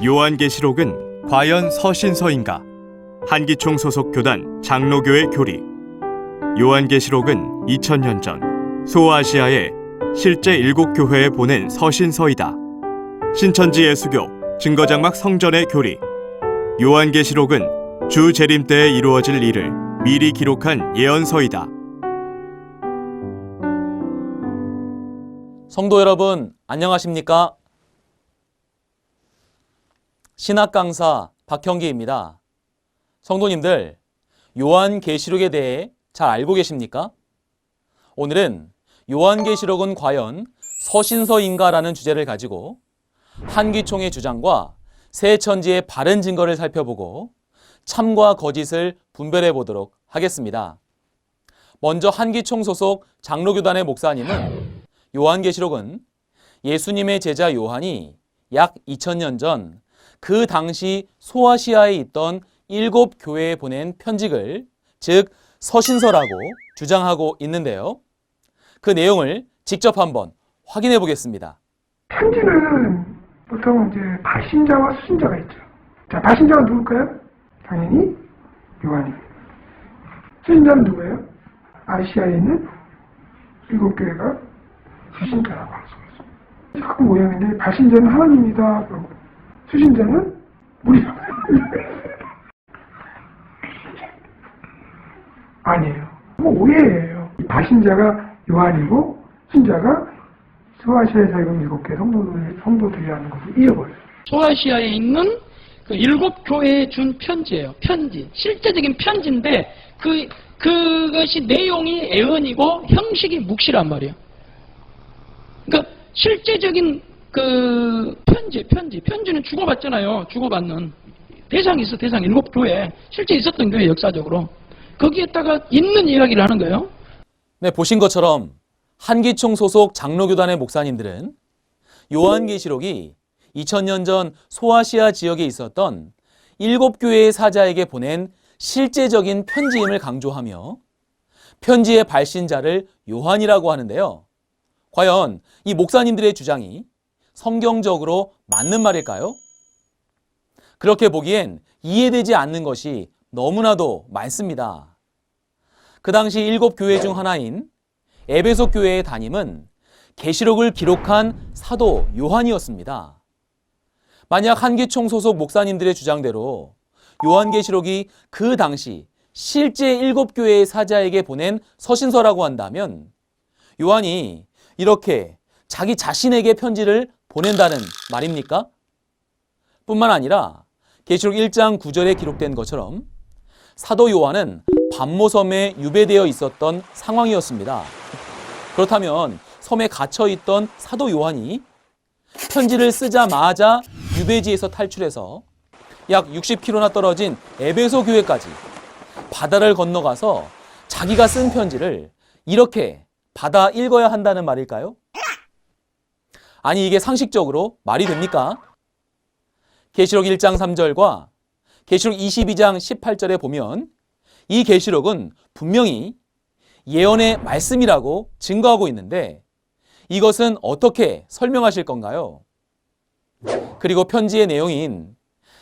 요한계시록은 과연 서신서인가? 한기총 소속 교단 장로교의 교리. 요한계시록은 2000년 전 소아시아의 실제 7교회에 보낸 서신서이다. 신천지 예수교 증거장막 성전의 교리. 요한계시록은 주 재림 때에 이루어질 일을 미리 기록한 예언서이다. 성도 여러분, 안녕하십니까? 신학 강사 박형기입니다. 성도님들, 요한계시록에 대해 잘 알고 계십니까? 오늘은 요한계시록은 과연 서신서인가라는 주제를 가지고 한기총의 주장과 새 천지의 바른 증거를 살펴보고 참과 거짓을 분별해 보도록 하겠습니다. 먼저 한기총 소속 장로교단의 목사님은 요한계시록은 예수님의 제자 요한이 약 2000년 전 그 당시 소아시아에 있던 7교회에 보낸 편지글, 즉 서신서라고 주장하고 있는데요. 그 내용을 직접 한번 확인해 보겠습니다. 편지는 보통 이제 발신자와 수신자가 있죠. 자, 발신자가 누굴까요? 당연히 요한입니다. 수신자는 누구예요? 아시아에 있는 7교회가 수신자라고 할 수가 있습니다. 자꾸 모양인데 발신자는 하나님이다. 그러고 수신자는 우리다. 아니에요. 오해예요. 발신자가 요한이고 수신자가 소아시아에 살고 있는 7교회 성도들이라는 것을 잊어버려요. 소아시아에 있는 그 7교회에 준 편지예요. 편지. 실제적인 편지인데 그것이 내용이 애언이고 형식이 묵시란 말이에요. 그러니까 실제적인 그 편지는 주고받잖아요. 주고받는 대상이 있어. 대상 7교회. 실제 있었던 교회 역사적으로. 거기에다가 있는 이야기를 하는 거예요. 네, 보신 것처럼 한기총 소속 장로교단의 목사님들은 요한계시록이 2000년 전 소아시아 지역에 있었던 7교회의 사자에게 보낸 실제적인 편지임을 강조하며 편지의 발신자를 요한이라고 하는데요. 과연 이 목사님들의 주장이 성경적으로 맞는 말일까요? 그렇게 보기엔 이해되지 않는 것이 너무나도 많습니다. 그 당시 7교회 중 하나인 에베소 교회의 담임은 계시록을 기록한 사도 요한이었습니다. 만약 한기총 소속 목사님들의 주장대로 요한계시록이 그 당시 실제 7교회의 사자에게 보낸 서신서라고 한다면 요한이 이렇게 자기 자신에게 편지를 보낸다는 말입니까? 뿐만 아니라 계시록 1장 9절에 기록된 것처럼 사도 요한은 반모섬에 유배되어 있었던 상황이었습니다. 그렇다면 섬에 갇혀있던 사도 요한이 편지를 쓰자마자 유배지에서 탈출해서 약 60km나 떨어진 에베소 교회까지 바다를 건너가서 자기가 쓴 편지를 이렇게 받아 읽어야 한다는 말일까요? 아니, 이게 상식적으로 말이 됩니까? 계시록 1장 3절과 계시록 22장 18절에 보면 이 계시록은 분명히 예언의 말씀이라고 증거하고 있는데 이것은 어떻게 설명하실 건가요? 그리고 편지의 내용인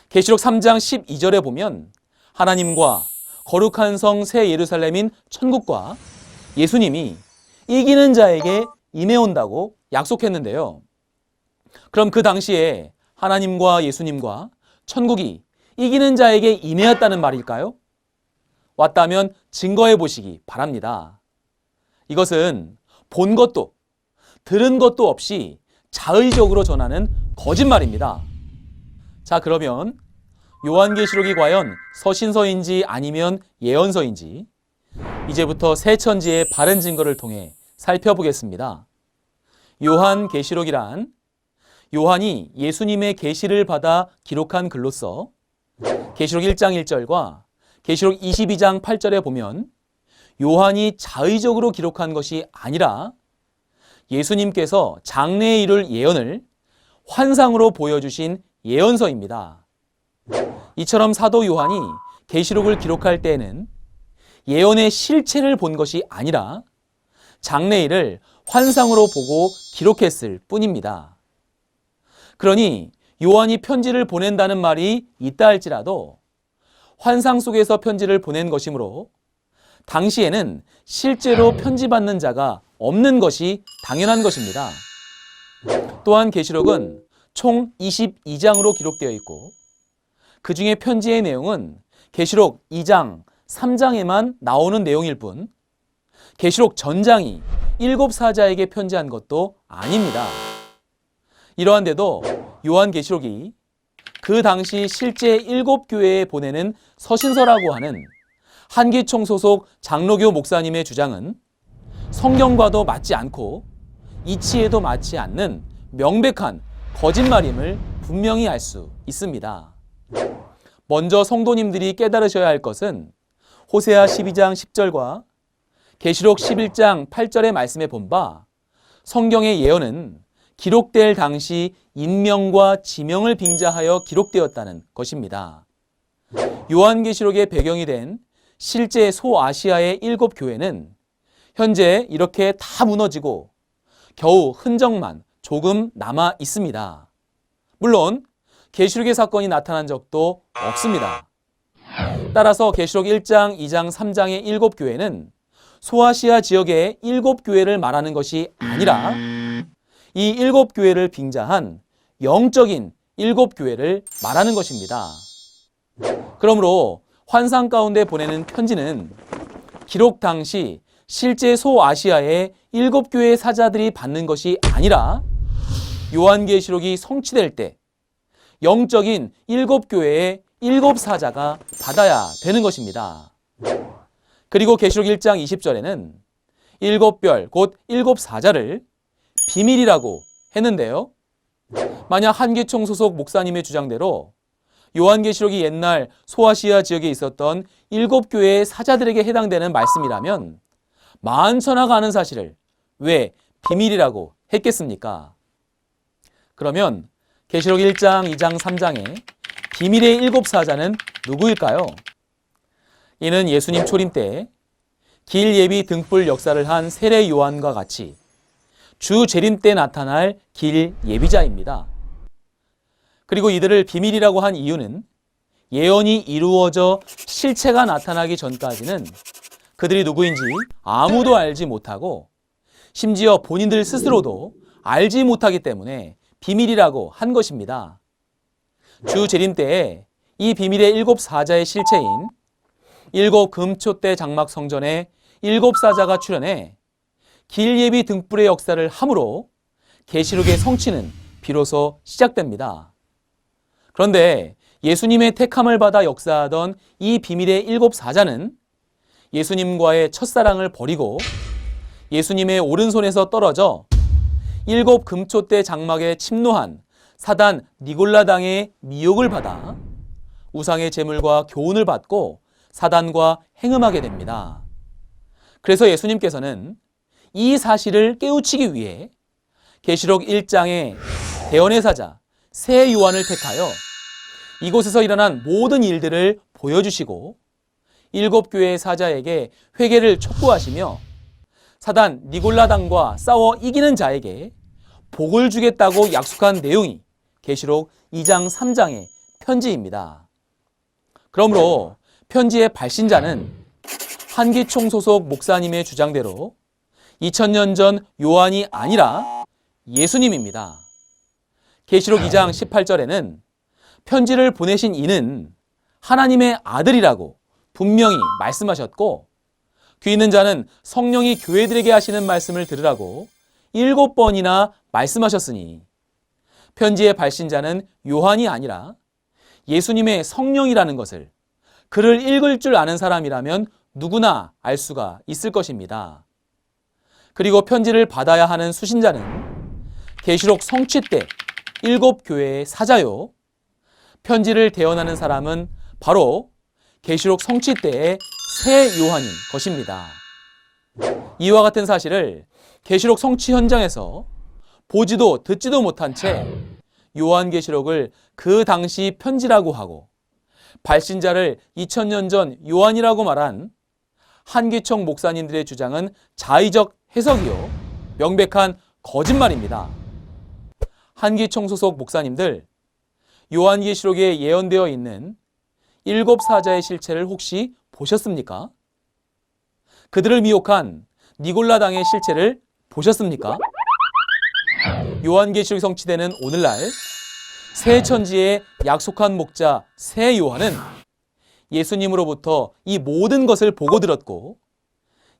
계시록 3장 12절에 보면 하나님과 거룩한 성 새 예루살렘인 천국과 예수님이 이기는 자에게 임해온다고 약속했는데요. 그럼 그 당시에 하나님과 예수님과 천국이 이기는 자에게 임해왔다는 말일까요? 왔다면 증거해 보시기 바랍니다. 이것은 본 것도 들은 것도 없이 자의적으로 전하는 거짓말입니다. 자, 그러면 요한계시록이 과연 서신서인지 아니면 예언서인지 이제부터 새 천지의 바른 증거를 통해 살펴보겠습니다. 요한계시록이란 요한이 예수님의 계시를 받아 기록한 글로서 계시록 1장 1절과 계시록 22장 8절에 보면 요한이 자의적으로 기록한 것이 아니라 예수님께서 장래에 이룰 예언을 환상으로 보여주신 예언서입니다. 이처럼 사도 요한이 계시록을 기록할 때에는 예언의 실체를 본 것이 아니라 장래일을 환상으로 보고 기록했을 뿐입니다. 그러니 요한이 편지를 보낸다는 말이 있다 할지라도 환상 속에서 편지를 보낸 것이므로 당시에는 실제로 편지 받는 자가 없는 것이 당연한 것입니다. 또한 계시록은 총 22장으로 기록되어 있고 그 중에 편지의 내용은 계시록 2장, 3장에만 나오는 내용일 뿐 계시록 전장이 7사자에게 편지한 것도 아닙니다. 이러한데도 요한계시록이 그 당시 실제 7교회에 보내는 서신서라고 하는 한기총 소속 장로교 목사님의 주장은 성경과도 맞지 않고 이치에도 맞지 않는 명백한 거짓말임을 분명히 알 수 있습니다. 먼저 성도님들이 깨달으셔야 할 것은 호세아 12장 10절과 계시록 11장 8절의 말씀에 본 바 성경의 예언은 기록될 당시 인명과 지명을 빙자하여 기록되었다는 것입니다. 요한계시록의 배경이 된 실제 소아시아의 7교회는 현재 이렇게 다 무너지고 겨우 흔적만 조금 남아 있습니다. 물론 계시록의 사건이 나타난 적도 없습니다. 따라서 계시록 1장, 2장, 3장의 7교회는 소아시아 지역의 7교회를 말하는 것이 아니라 이 7교회를 빙자한 영적인 7교회를 말하는 것입니다. 그러므로 환상 가운데 보내는 편지는 기록 당시 실제 소아시아의 7교회의 사자들이 받는 것이 아니라 요한계시록이 성취될 때 영적인 7교회의 7사자가 받아야 되는 것입니다. 그리고 계시록 1장 20절에는 7별 곧 7사자를 비밀이라고 했는데요. 만약 한기총 소속 목사님의 주장대로 요한계시록이 옛날 소아시아 지역에 있었던 7교회의 사자들에게 해당되는 말씀이라면 만천하가 아는 사실을 왜 비밀이라고 했겠습니까? 그러면 계시록 1장, 2장, 3장의 비밀의 7사자는 누구일까요? 이는 예수님 초림 때 길 예비 등불 역사를 한 세례 요한과 같이 주 재림 때 나타날 길 예비자입니다. 그리고 이들을 비밀이라고 한 이유는 예언이 이루어져 실체가 나타나기 전까지는 그들이 누구인지 아무도 알지 못하고 심지어 본인들 스스로도 알지 못하기 때문에 비밀이라고 한 것입니다. 주 재림 때에 이 비밀의 7사자의 실체인 7 금초대 장막 성전에 7사자가 출현해 길 예비 등불의 역사를 함으로 계시록의 성취는 비로소 시작됩니다. 그런데 예수님의 택함을 받아 역사하던 이 비밀의 7사자는 예수님과의 첫사랑을 버리고 예수님의 오른손에서 떨어져 7 금초대 장막에 침노한 사단 니골라당의 미혹을 받아 우상의 제물과 교훈을 받고 사단과 행음하게 됩니다. 그래서 예수님께서는 이 사실을 깨우치기 위해 계시록 1장의 대언의 사자 새 요한을 택하여 이곳에서 일어난 모든 일들을 보여주시고 7교회의 사자에게 회개를 촉구하시며 사단 니골라당과 싸워 이기는 자에게 복을 주겠다고 약속한 내용이 계시록 2장 3장의 편지입니다. 그러므로 편지의 발신자는 한기총 소속 목사님의 주장대로 2000년 전 요한이 아니라 예수님입니다. 계시록 2장 18절에는 편지를 보내신 이는 하나님의 아들이라고 분명히 말씀하셨고 귀 있는 자는 성령이 교회들에게 하시는 말씀을 들으라고 7번이나 말씀하셨으니 편지의 발신자는 요한이 아니라 예수님의 성령이라는 것을 글을 읽을 줄 아는 사람이라면 누구나 알 수가 있을 것입니다. 그리고 편지를 받아야 하는 수신자는 계시록 성취 때 7교회의 사자요. 편지를 대언하는 사람은 바로 계시록 성취 때의 새 요한인 것입니다. 이와 같은 사실을 계시록 성취 현장에서 보지도 듣지도 못한 채 요한계시록을 그 당시 편지라고 하고 발신자를 2000년 전 요한이라고 말한 한기총 목사님들의 주장은 자의적 해석이요 명백한 거짓말입니다. 한기총 소속 목사님들 요한계시록에 예언되어 있는 7 사자의 실체를 혹시 보셨습니까? 그들을 미혹한 니골라당의 실체를 보셨습니까? 요한계시록이 성취되는 오늘날 새 천지의 약속한 목자 새 요한은 예수님으로부터 이 모든 것을 보고 들었고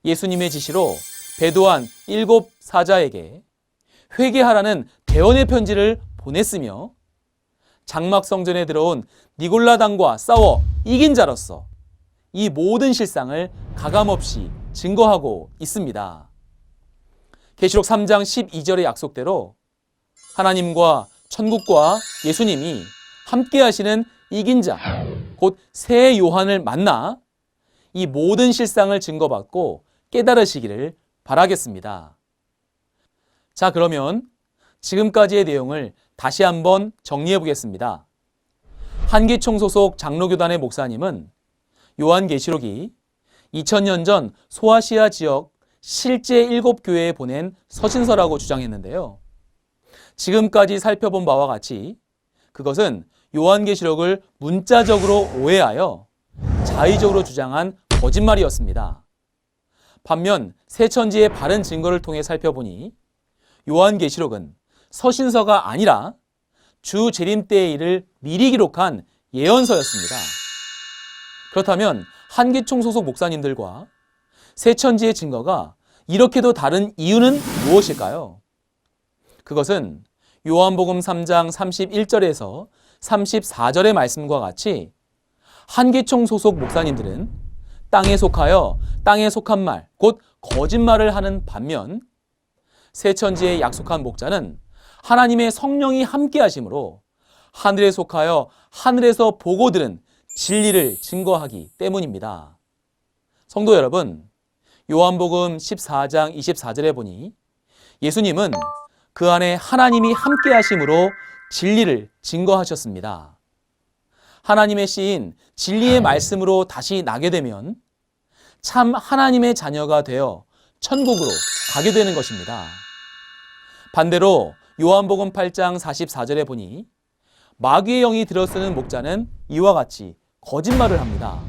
예수님의 지시로 배도한 7 사자에게 회개하라는 대언의 편지를 보냈으며 장막 성전에 들어온 니골라당과 싸워 이긴 자로서 이 모든 실상을 가감없이 증거하고 있습니다. 계시록 3장 12절의 약속대로 하나님과 천국과 예수님이 함께 하시는 이긴 자, 곧 새 요한을 만나 이 모든 실상을 증거받고 깨달으시기를 바라겠습니다. 자, 그러면 지금까지의 내용을 다시 한번 정리해 보겠습니다. 한기총 소속 장로교단의 목사님은 요한계시록이 2000년 전 소아시아 지역 실제 7 교회에 보낸 서신서라고 주장했는데요. 지금까지 살펴본 바와 같이 그것은 요한계시록을 문자적으로 오해하여 자의적으로 주장한 거짓말이었습니다. 반면 새천지의 바른 증거를 통해 살펴보니 요한계시록은 서신서가 아니라 주 재림 때의 일을 미리 기록한 예언서였습니다. 그렇다면 한기총 소속 목사님들과 새천지의 증거가 이렇게도 다른 이유는 무엇일까요? 그것은 요한복음 3장 31절에서 34절의 말씀과 같이 한기총 소속 목사님들은 땅에 속하여 땅에 속한 말, 곧 거짓말을 하는 반면 새천지의 약속한 목자는 하나님의 성령이 함께 하심으로 하늘에 속하여 하늘에서 보고 들은 진리를 증거하기 때문입니다. 성도 여러분, 요한복음 14장 24절에 보니 예수님은 그 안에 하나님이 함께 하심으로 진리를 증거하셨습니다. 하나님의 씨인 진리의 말씀으로 다시 나게 되면 참 하나님의 자녀가 되어 천국으로 가게 되는 것입니다. 반대로 요한복음 8장 44절에 보니 마귀의 영이 들어쓰는 목자는 이와 같이 거짓말을 합니다.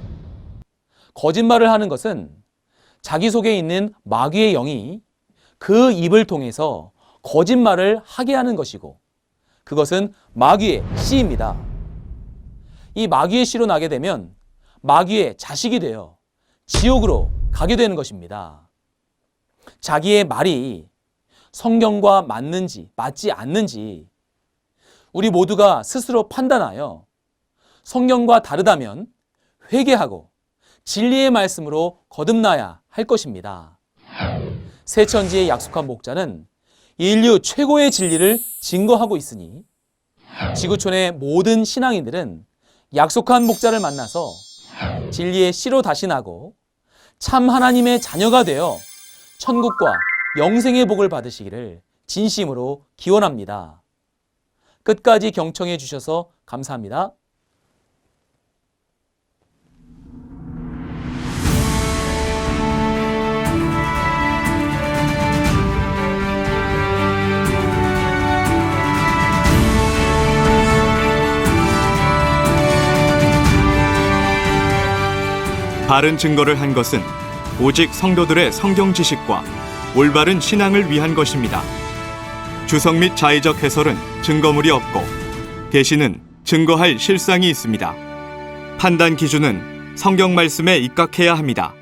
거짓말을 하는 것은 자기 속에 있는 마귀의 영이 그 입을 통해서 거짓말을 하게 하는 것이고 그것은 마귀의 씨입니다. 이 마귀의 씨로 나게 되면 마귀의 자식이 되어 지옥으로 가게 되는 것입니다. 자기의 말이 성경과 맞는지 맞지 않는지 우리 모두가 스스로 판단하여 성경과 다르다면 회개하고 진리의 말씀으로 거듭나야 할 것입니다. 새천지의 약속한 목자는 인류 최고의 진리를 증거하고 있으니 지구촌의 모든 신앙인들은 약속한 목자를 만나서 진리의 씨로 다시 나고 참 하나님의 자녀가 되어 천국과 영생의 복을 받으시기를 진심으로 기원합니다. 끝까지 경청해 주셔서 감사합니다. 바른 증거를 한 것은 오직 성도들의 성경 지식과 올바른 신앙을 위한 것입니다. 주석 및 자의적 해설은 증거물이 없고 계시는 증거할 실상이 있습니다. 판단 기준은 성경 말씀에 입각해야 합니다.